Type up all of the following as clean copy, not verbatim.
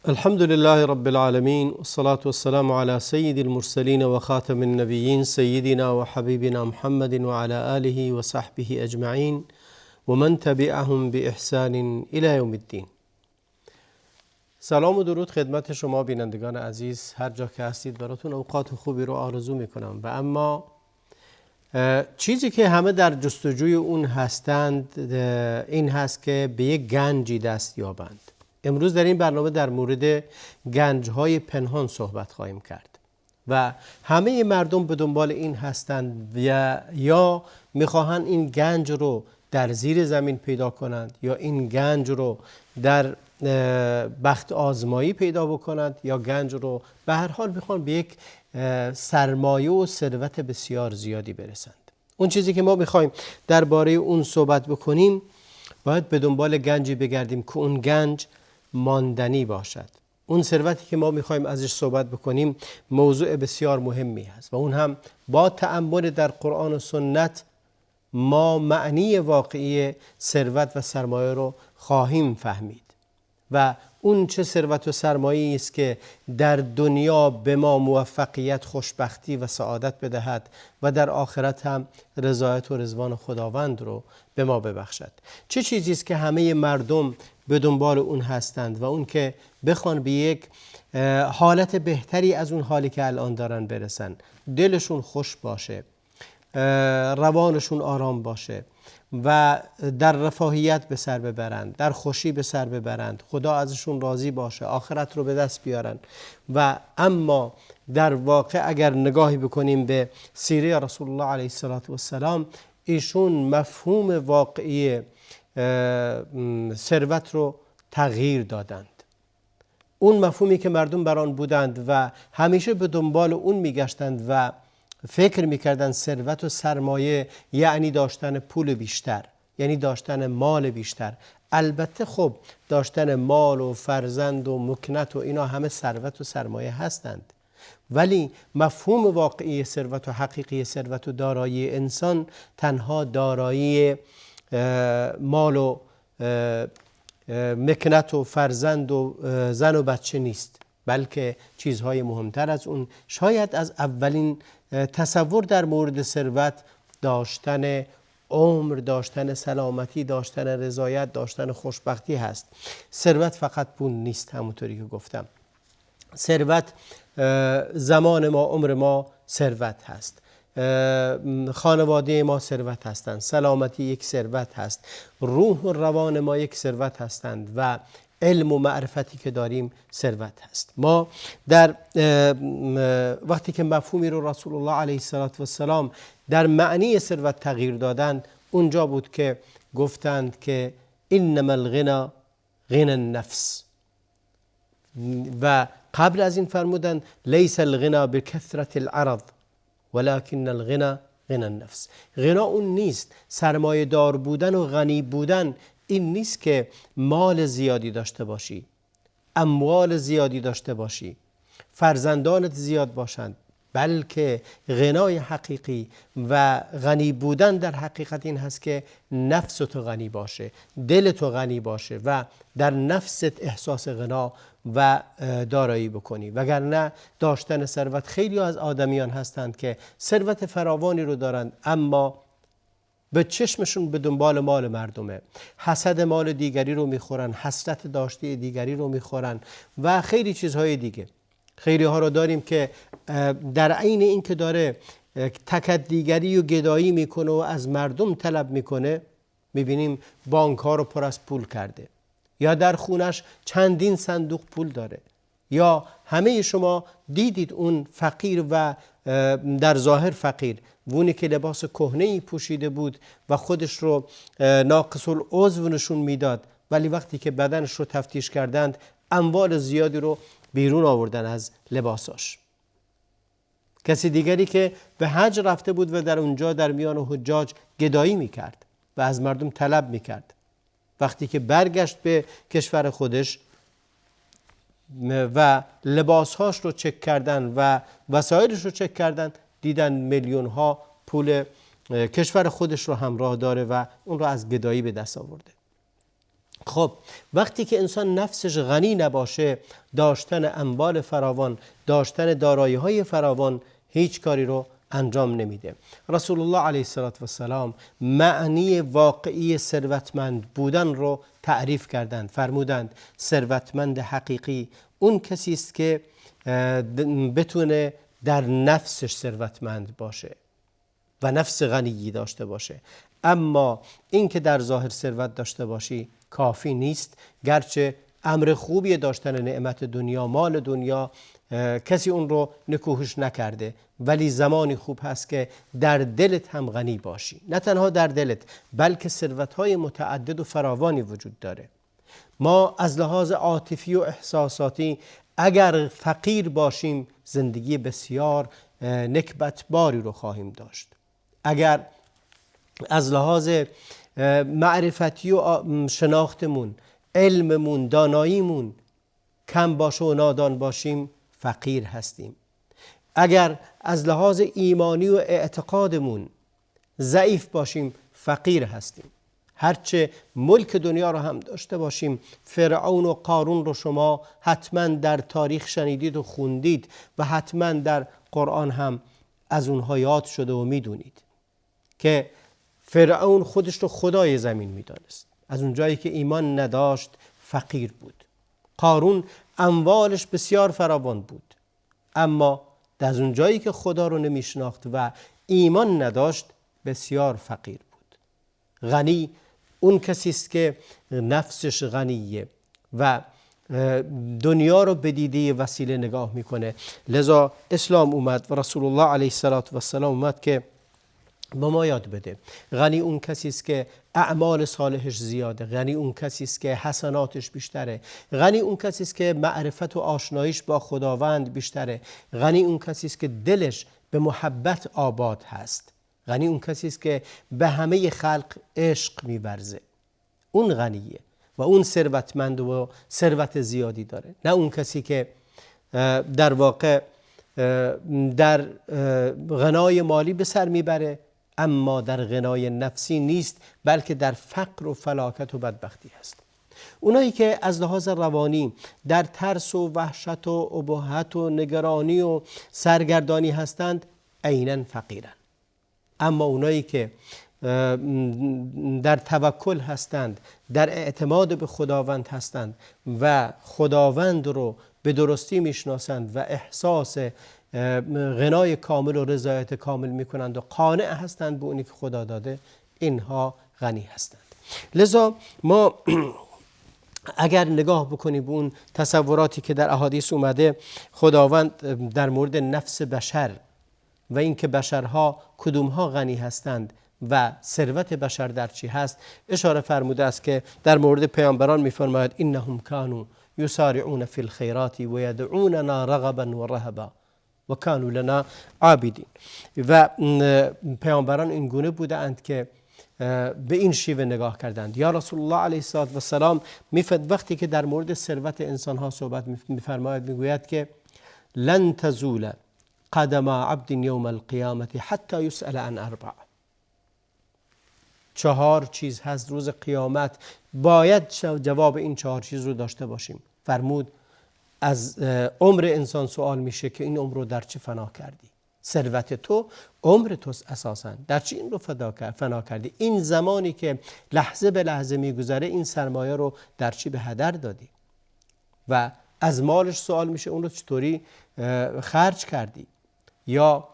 الحمد لله رب العالمين والصلاة والسلام على سيد المرسلين وخاتم النبيين سيدنا وحبيبنا محمد وعلى آله وصحبه أجمعين ومن تبعهم بإحسان إلى يوم الدين. سلام و درود خدمت شما بینندگان عزیز، هر جا که هستید براتون اوقات خوبی رو آرزو میکنم. و اما چیزی که همه در جستجوی اون هستند این هست که به یک گنجی دست یابند. امروز در این برنامه در مورد گنج‌های پنهان صحبت خواهیم کرد و همه مردم به دنبال این هستند یا میخواهند این گنج رو در زیر زمین پیدا کنند یا این گنج رو در بخت آزمایی پیدا بکنند یا گنج رو به هر حال میخوان به یک سرمایه و ثروت بسیار زیادی برسند. اون چیزی که ما میخوایم درباره اون صحبت بکنیم، باید به دنبال گنجی بگردیم که اون گنج ماندنی باشد. اون ثروتی که ما میخوایم ازش صحبت بکنیم موضوع بسیار مهمی هست و اون هم با تأمل در قرآن و سنت ما معنی واقعی ثروت و سرمایه رو خواهیم فهمید و اون چه ثروت و سرمایه است که در دنیا به ما موفقیت، خوشبختی و سعادت بدهد و در آخرت هم رضایت و رضوان خداوند رو به ما ببخشد. چه چیزی است که همه مردم به دنبال اون هستند و اون که بخوان به یک حالت بهتری از اون حالی که الان دارن برسن، دلشون خوش باشه، روانشون آرام باشه و در رفاهیت به سر ببرند، در خوشی به سر ببرند، خدا ازشون راضی باشه، آخرت رو به دست بیارن. و اما در واقع اگر نگاهی بکنیم به سیره رسول الله علیه السلام، ایشون مفهوم واقعی ثروت رو تغییر دادند. اون مفهومی که مردم بر آن بودند و همیشه به دنبال اون میگشتند و فکر میکردند ثروت و سرمایه یعنی داشتن پول بیشتر، یعنی داشتن مال بیشتر. البته خب داشتن مال و فرزند و مکنت و اینا همه ثروت و سرمایه هستند، ولی مفهوم واقعی ثروت و حقیقی ثروت و دارایی انسان تنها دارایی مال و مکنت و فرزند و زن و بچه نیست، بلکه چیزهای مهمتر از اون، شاید از اولین تصور در مورد ثروت داشتن عمر، داشتن سلامتی، داشتن رضایت، داشتن خوشبختی هست. ثروت فقط پول نیست، همونطوری که گفتم. ثروت زمان ما، عمر ما ثروت هست، خانواده ما ثروت هستند، سلامتی یک ثروت هست، روح و روان ما یک ثروت هستند و علم و معرفتی که داریم ثروت هست. ما در وقتی که مفهومی رو رسول الله علیه السلام در معنی ثروت تغییر دادند، اونجا بود که گفتند که انما الغنا غنى النفس، و قبل از این فرمودند لیس الغنا بکثرة العرض ولكن الغنى غنى النفس. غنا اون نیست، سرمایه دار بودن و غنی بودن این نیست که مال زیادی داشته باشی، اموال زیادی داشته باشی، فرزندانت زیاد باشند، بلکه غنای حقیقی و غنی بودن در حقیقت این هست که نفس تو غنی باشه، دل تو غنی باشه و در نفست احساس غنا و دارایی بکنی. وگرنه داشتن ثروت، خیلی از آدمیان هستند که ثروت فراوانی رو دارند اما به چشمشون به دنبال مال مردمه، حسد مال دیگری رو میخورن، حسرت داشته دیگری رو میخورن و خیلی چیزهای دیگه. خیلی ها رو داریم که در عین این که داره تکد دیگری و گدایی میکنه و از مردم طلب میکنه، میبینیم بانک ها رو پر از پول کرده، یا در خونش چندین صندوق پول داره، یا همه شما دیدید اون فقیر و در ظاهر فقیر، اونی که لباس کهنه‌ای پوشیده بود و خودش رو ناقص العضو نشون میداد، ولی وقتی که بدنش رو تفتیش کردند اموال زیادی رو بیرون آوردن از لباساش. کسی دیگری که به حج رفته بود و در اونجا در میان حجاج گدایی میکرد و از مردم طلب میکرد، وقتی که برگشت به کشور خودش و لباسهاش رو چک کردن و وسایلش رو چک کردن، دیدن میلیون ها پول کشور خودش رو همراه داره و اون رو از گدایی به دست آورده. خب وقتی که انسان نفسش غنی نباشه، داشتن اموال فراوان، داشتن دارایی‌های فراوان هیچ کاری رو انجام نمیده. رسول الله علیه السلام معنی واقعی ثروتمند بودن رو تعریف کردند. فرمودند ثروتمند حقیقی اون کسی است که بتونه در نفسش ثروتمند باشه و نفس غنیی داشته باشه. اما این که در ظاهر ثروت داشته باشی کافی نیست، گرچه امر خوبی داشتن نعمت دنیا، مال دنیا، کسی اون رو نکوهش نکرده، ولی زمانی خوب هست که در دلت هم غنی باشی. نه تنها در دلت، بلکه ثروت‌های متعدد و فراوانی وجود داره. ما از لحاظ عاطفی و احساساتی اگر فقیر باشیم زندگی بسیار نکبتباری رو خواهیم داشت. اگر از لحاظ معرفتی و شناختمون، علممون، داناییمون کم باشه و نادان باشیم فقیر هستیم. اگر از لحاظ ایمانی و اعتقادمون ضعیف باشیم فقیر هستیم. هرچه ملک دنیا رو هم داشته باشیم، فرعون و قارون رو شما حتما در تاریخ شنیدید و خوندید و حتما در قرآن هم از اونها یاد شده و میدونید که فرعون خودش رو خدای زمین میدانست، از اونجایی که ایمان نداشت فقیر بود. قارون اموالش بسیار فراوان بود، اما از اونجایی که خدا رو نمیشناخت و ایمان نداشت بسیار فقیر بود. غنی اون کسی است که نفسش غنیه و دنیا رو به دیده وسیله نگاه میکنه. لذا اسلام اومد و رسول الله علیه السلام اومد که با ما یاد بده غنی اون کسی است که اعمال صالحش زیاده، غنی اون کسی است که حسناتش بیشتره، غنی اون کسی است که معرفت و آشناییش با خداوند بیشتره، غنی اون کسی است که دلش به محبت آباد هست، غنی اون کسی است که به همه خلق عشق می‌ورزه. اون غنیه و اون ثروتمند و ثروت زیادی داره، نه اون کسی که در واقع در غنای مالی به سر میبره اما در غنای نفسی نیست، بلکه در فقر و فلاکت و بدبختی است. اونایی که از لحاظ روانی در ترس و وحشت و ابهت و نگرانی و سرگردانی هستند عیناً فقیرن. اما اونایی که در توکل هستند، در اعتماد به خداوند هستند و خداوند رو به درستی میشناسند و احساس غنای کامل و رضایت کامل میکنند و قانع هستند به اونی که خدا داده، اینها غنی هستند. لذا ما اگر نگاه بکنیم به اون تصوراتی که در احادیث اومده، خداوند در مورد نفس بشر و اینکه بشرها کدومها غنی هستند و ثروت بشر در چی هست اشاره فرموده است که در مورد پیامبران میفرماید انهم كانوا یسارعون فی الخیرات و یدعوننا رغبا و رهبا و كانوا لنا عابدین. و پیامبران این گونه بودند که به این شیوه نگاه کردند. یا رسول الله علیه السلام وقتی که در مورد ثروت انسان ها صحبت میفرماید میگوید که لن تزول قدم عبد یوم القیامة حتی یسأل عن اربع. 4 چیز هست روز قیامت باید جواب این 4 چیز رو داشته باشیم. فرمود از عمر انسان سوال میشه که این عمر رو در چه فنا کردی؟ ثروت تو عمر توست اساساً، در چی این رو فنا کردی؟ این زمانی که لحظه به لحظه میگذره این سرمایه رو در چی به هدر دادی؟ و از مالش سوال میشه اون رو چطوری خرج کردی؟ یا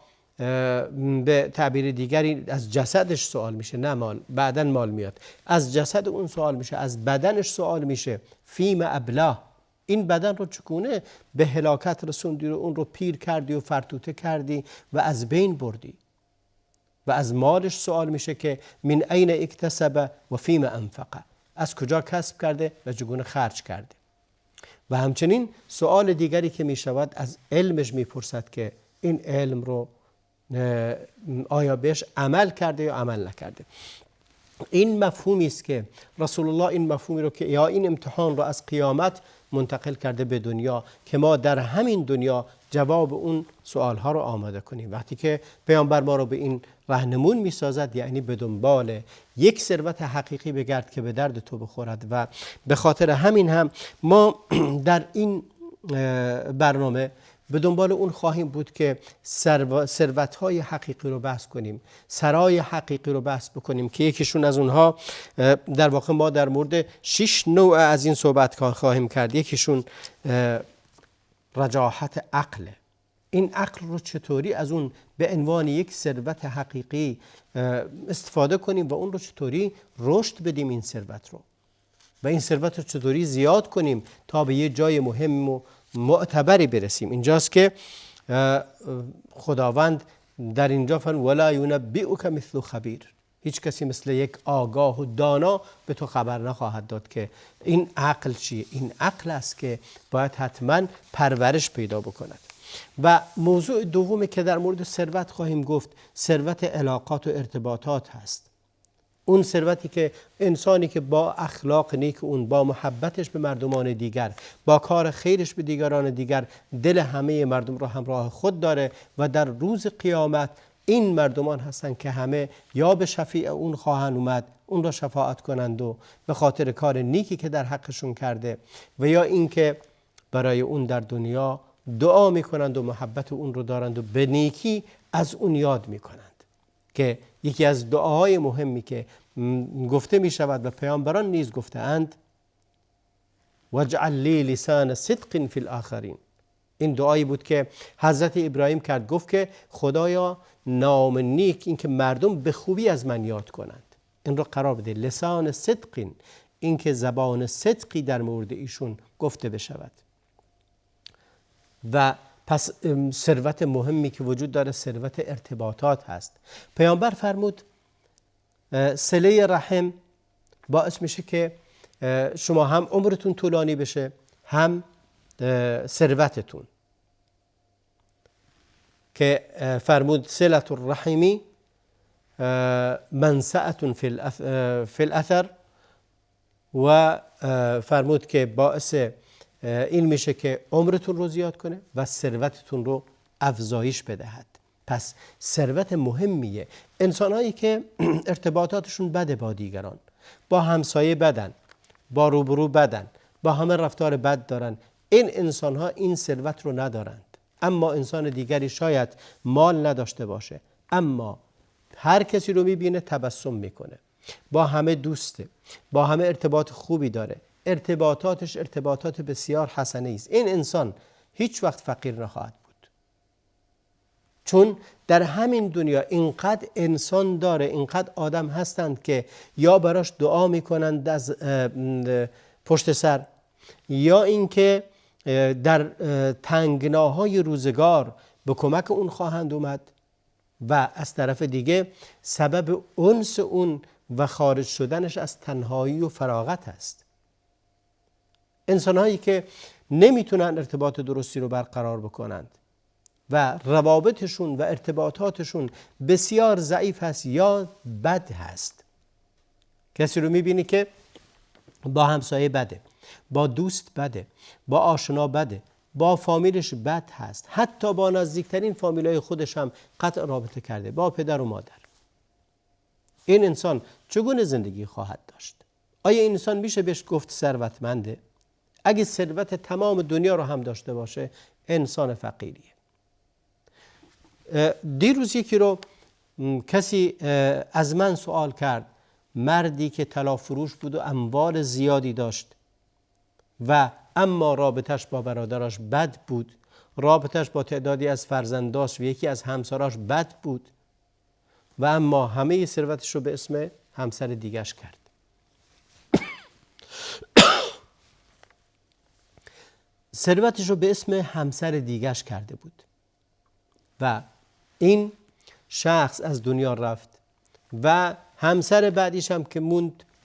به تعبیر دیگری از جسدش سوال میشه، نه مال، بعداً مال میاد. از جسد اون سوال میشه، از بدنش سوال میشه، فیم ابلاه، این بدن رو چگونه به هلاکت رسوندی، رو اون رو پیر کردی و فرتوته کردی و از بین بردی. و از مالش سوال میشه که من این اکتسب و فیم انفقه، از کجا کسب کرده و چگونه خرج کرده. و همچنین سوال دیگری که میشود از علمش میپرسد که این علم رو آیا بهش عمل کرده یا عمل نکرده. این مفهومی است که رسول الله این مفهومی رو که یا این امتحان رو از قیامت منتقل کرده به دنیا که ما در همین دنیا جواب اون سوالها رو آماده کنیم. وقتی که پیامبر ما رو به این راهنمون میسازد، یعنی به دنبال یک ثروت حقیقی بگرد که به درد تو بخورد. و به خاطر همین هم ما در این برنامه به دنبال اون خواهیم بود که ثروت‌های حقیقی رو بحث کنیم، سرای حقیقی رو بحث بکنیم که یکیشون از اونها در واقع ما در مورد 6 نوع از این صحبت خواهیم کرد. یکیشون رجاحت عقل. این عقل رو چطوری از اون به عنوان یک ثروت حقیقی استفاده کنیم و اون رو چطوری رشد بدیم این ثروت رو، و این ثروت رو چطوری زیاد کنیم تا به یه جای مهم و معتبری برسیم. اینجاست که خداوند در اینجا فرمود ولا ینبئک مثل خبیر، هیچ کسی مثل یک آگاه و دانا به تو خبر نخواهد داد که این عقل چیه. این عقل است که باید حتما پرورش پیدا بکند. و موضوع دومی که در مورد ثروت خواهیم گفت ثروت علاقات و ارتباطات هست. اون ثروتی که انسانی که با اخلاق نیک اون، با محبتش به مردمان دیگر، با کار خیرش به دیگران دیگر دل همه مردم را همراه خود داره و در روز قیامت این مردمان هستن که همه یا به شفیع اون خواهند اومد، اون را شفاعت کنند و به خاطر کار نیکی که در حقشون کرده، و یا اینکه برای اون در دنیا دعا میکنند و محبت اون رو دارند و به نیکی از اون یاد میکنند. که یکی از دعاهای مهمی که گفته می شود و پیامبران نیز گفته‌اند واجعل لی لسان صدق فی الاخرین. این دعایی بود که حضرت ابراهیم کرد، گفت که خدایا نام نیک، این که مردم به خوبی از من یاد کنند، این رو قرار بده. لسان صدق، این که زبان صدقی در مورد ایشون گفته بشود. و پس ثروت مهمی که وجود داره ثروت ارتباطات هست. پیامبر فرمود صله رحم باعث میشه که شما هم عمرتون طولانی بشه، هم ثروتتون. که فرمود صلة الرحم منسأة فی الاثر، و فرمود که باعث این میشه که عمرتون رو زیاد کنه و ثروتتون رو افزایش بدهد. پس ثروت مهمیه. انسانهایی که ارتباطاتشون بده با دیگران، با همسایه بدن، با روبرو بدن، با همه رفتار بد دارن، این انسانها این ثروت رو ندارند. اما انسان دیگری شاید مال نداشته باشه، اما هر کسی رو میبینه تبسم میکنه، با همه دوسته، با همه ارتباط خوبی داره، ارتباطاتش ارتباطات بسیار حسنه است. این انسان هیچ وقت فقیر نخواهد بود، چون در همین دنیا اینقدر انسان داره، اینقدر آدم هستند که یا براش دعا میکنند از پشت سر، یا اینکه در تنگناهای روزگار به کمک اون خواهند اومد، و از طرف دیگه سبب انس اون و خارج شدنش از تنهایی و فراغت است. انسانهایی که نمیتونن ارتباط درستی رو برقرار بکنند و روابطشون و ارتباطاتشون بسیار ضعیف هست یا بد هست. کسی رو میبینی که با همسایه بده، با دوست بده، با آشنا بده، با فامیلش بد هست، حتی با نزدیکترین فامیلای خودش هم قطع رابطه کرده، با پدر و مادر. این انسان چگونه زندگی خواهد داشت؟ آیا این انسان میشه بهش گفت ثروتمنده؟ اگه ثروت تمام دنیا رو هم داشته باشه انسان فقیریه. دیروز یکی رو کسی از من سوال کرد، مردی که طلا فروش بود و اموال زیادی داشت و اما رابطش با برادراش بد بود، رابطش با تعدادی از فرزنداش و یکی از همسراش بد بود، و اما همه ثروتش رو به اسم همسر دیگش کرد. ثروتش رو به اسم همسر دیگش کرده بود و این شخص از دنیا رفت و همسر بعدیش هم که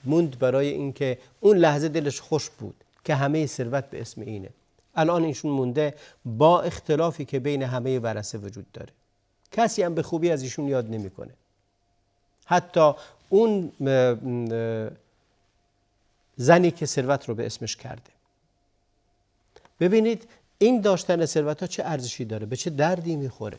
موند برای اینکه اون لحظه دلش خوش بود که همه ثروت به اسم اینه. الان ایشون مونده با اختلافی که بین همه ورثه وجود داره. کسی هم به خوبی از ایشون یاد نمیکنه. حتی اون زنی که ثروت رو به اسمش کرده. ببینید این داشتن ثروت ها چه ارزشی داره، به چه دردی میخوره،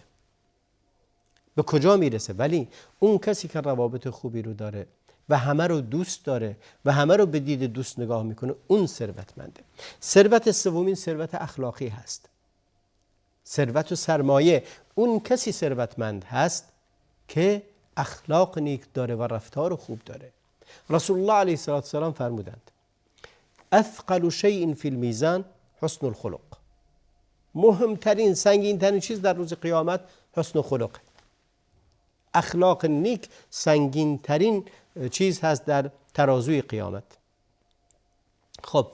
به کجا میرسه. ولی اون کسی که روابط خوبی رو داره و همه رو دوست داره و همه رو به دید دوست نگاه میکنه، اون ثروتمنده. ثروت سومین ثروت اخلاقی هست. ثروت و سرمایه. اون کسی ثروتمند هست که اخلاق نیک داره و رفتار خوب داره. رسول الله علیه السلام فرمودند اثقل شیء فی المیزان حسن الخلق. مهمترین، سنگینترین چیز در روز قیامت حسن خلق. اخلاق نیک سنگینترین چیز هست در ترازوی قیامت. خب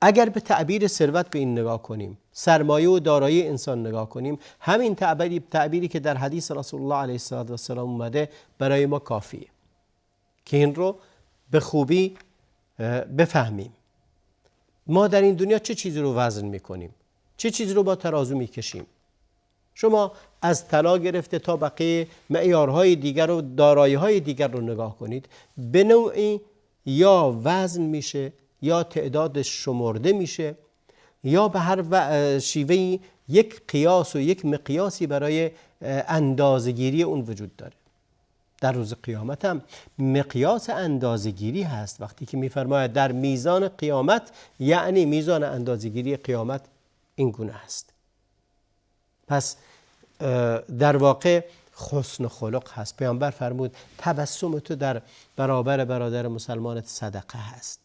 اگر به تعبیر ثروت به این نگاه کنیم، سرمایه و دارایی انسان نگاه کنیم، همین تعبیری که در حدیث رسول الله علیه السلام اومده برای ما کافیه که این رو به خوبی بفهمیم. ما در این دنیا چه چیزی رو وزن میکنیم، چه چیزی رو با ترازو میکشیم. شما از طلا گرفته تا بقیه معیارهای دیگر و دارایی‌های دیگر رو نگاه کنید، به نوعی یا وزن میشه یا تعدادش شمرده میشه یا به هر شیوهی یک قیاس و یک مقیاسی برای اندازه‌گیری اون وجود داره. در روز قیامت هم مقیاس اندازه‌گیری هست. وقتی که می‌فرماید در میزان قیامت، یعنی میزان اندازه‌گیری قیامت این گونه است. پس در واقع حسن خلق هست. پیامبر فرمود تبسم تو در برابر برادر مسلمانت صدقه هست.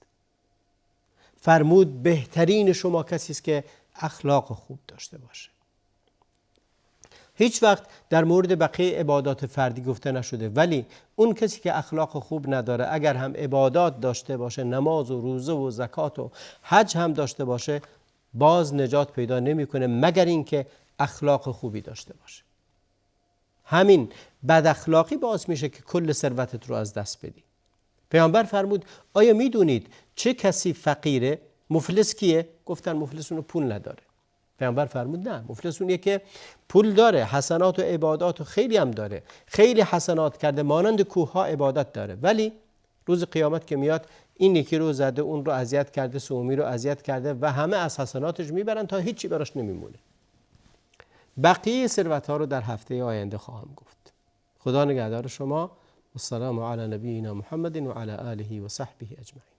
فرمود بهترین شما کسی است که اخلاق خوب داشته باشه. هیچ وقت در مورد بقیه عبادات فردی گفته نشده، ولی اون کسی که اخلاق خوب نداره، اگر هم عبادات داشته باشه، نماز و روزه و زکات و حج هم داشته باشه، باز نجات پیدا نمیکنه مگر اینکه اخلاق خوبی داشته باشه. همین بد اخلاقی باعث میشه که کل ثروتت رو از دست بدی. پیامبر فرمود آیا میدونید چه کسی فقیره؟ مفلس کیه؟ گفتن مفلس اونو پول نداره. پیامبر فرمود نه، مفلس اونیه که پول داره، حسنات و عبادات و خیلی هم داره، خیلی حسنات کرده، مانند کوه ها عبادت داره، ولی روز قیامت که میاد این یکی رو زده، اون رو اذیت کرده، سومی رو اذیت کرده و همه از حسناتش میبرن تا هیچی براش نمیمونه. بقیه ثروت ها رو در هفته آینده خواهم گفت. خدا نگهدار شما. السلام علی نبینا محمد و علی آله و صحبه اجمعین.